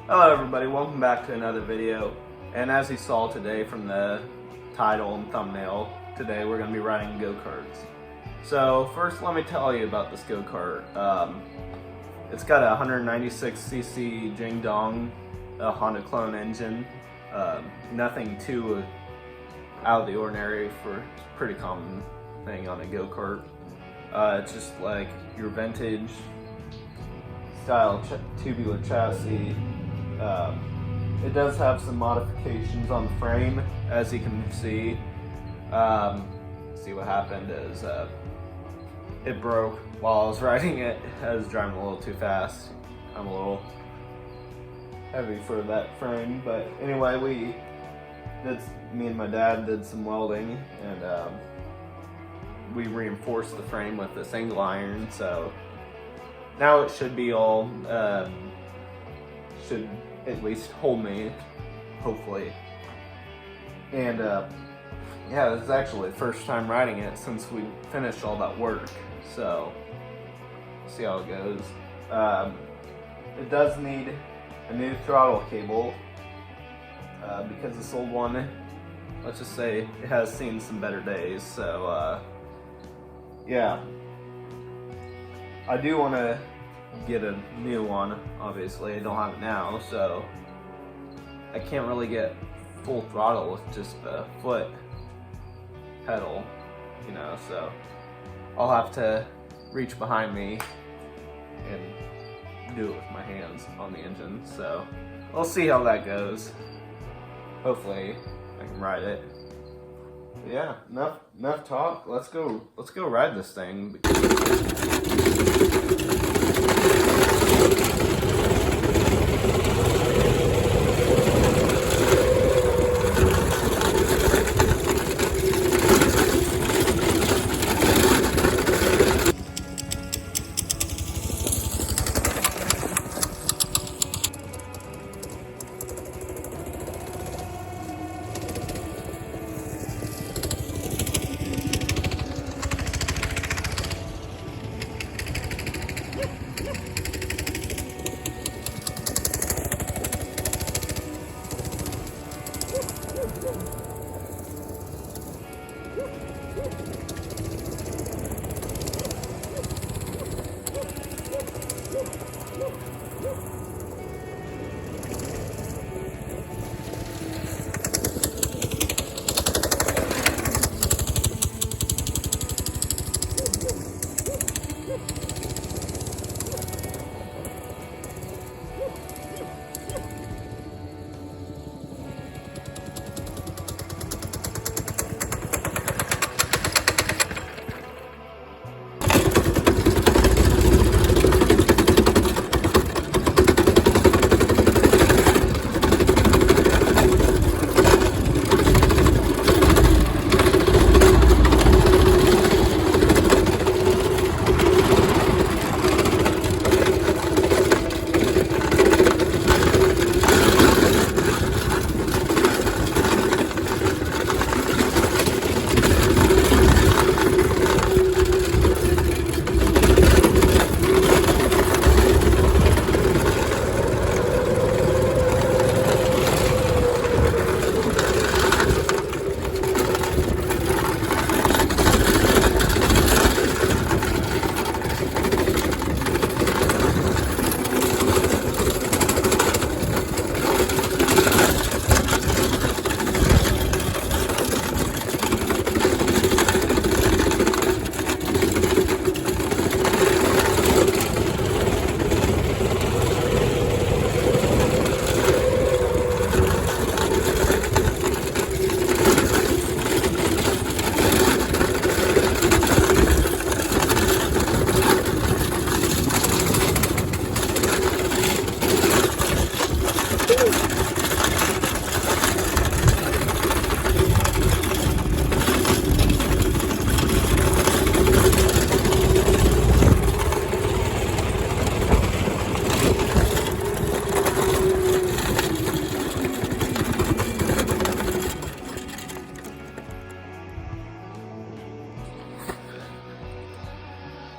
Hello everybody, welcome back to another video. And as you saw today from the title and thumbnail, today we're going to be riding go-karts. So first let me tell you about this go-kart. It's got a 196cc Jingdong Honda clone engine. Nothing too out of the ordinary for a pretty common thing on a go-kart. It's just like your vintage style tubular chassis. It does have some modifications on the frame, as you can see. See what happened is it broke while I was riding it. I was driving a little too fast. I'm a little heavy for that frame, but anyway, me and my dad did some welding, and we reinforced the frame with this angle iron, so now it should be all should at least hold me, hopefully. And yeah, this is actually the first time riding it since we finished all that work, so see how it goes. It does need a new throttle cable because this old one, let's just say, it has seen some better days. So yeah, I do want to get a new one. Obviously I don't have it now, so I can't really get full throttle with just the foot pedal, you know, so I'll have to reach behind me and do it with my hands on the engine. So we'll see how that goes. Hopefully I can ride it. But yeah, enough talk. Let's go ride this thing.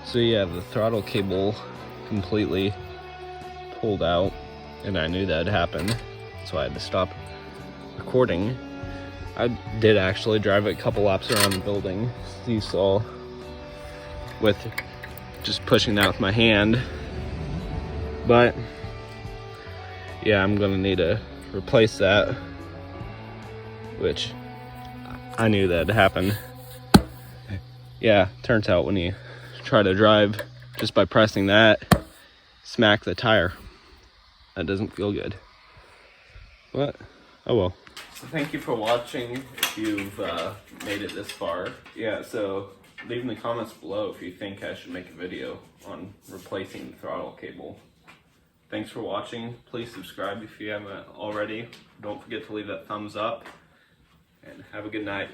So yeah, the throttle cable completely pulled out. and I knew that'd happen, so I had to stop recording. I did actually drive a couple laps around the building, as you saw, with just pushing that with my hand. But yeah, I'm gonna need to replace that, which I knew that'd happen. Yeah, turns out when you try to drive just by pressing that, smack the tire, that doesn't feel good. But oh well. So thank you for watching. If you've made it this far, yeah, so leave in the comments below if you think I should make a video on replacing the throttle cable. Thanks for watching. Please subscribe if you haven't already. Don't forget to leave that thumbs up, and have a good night.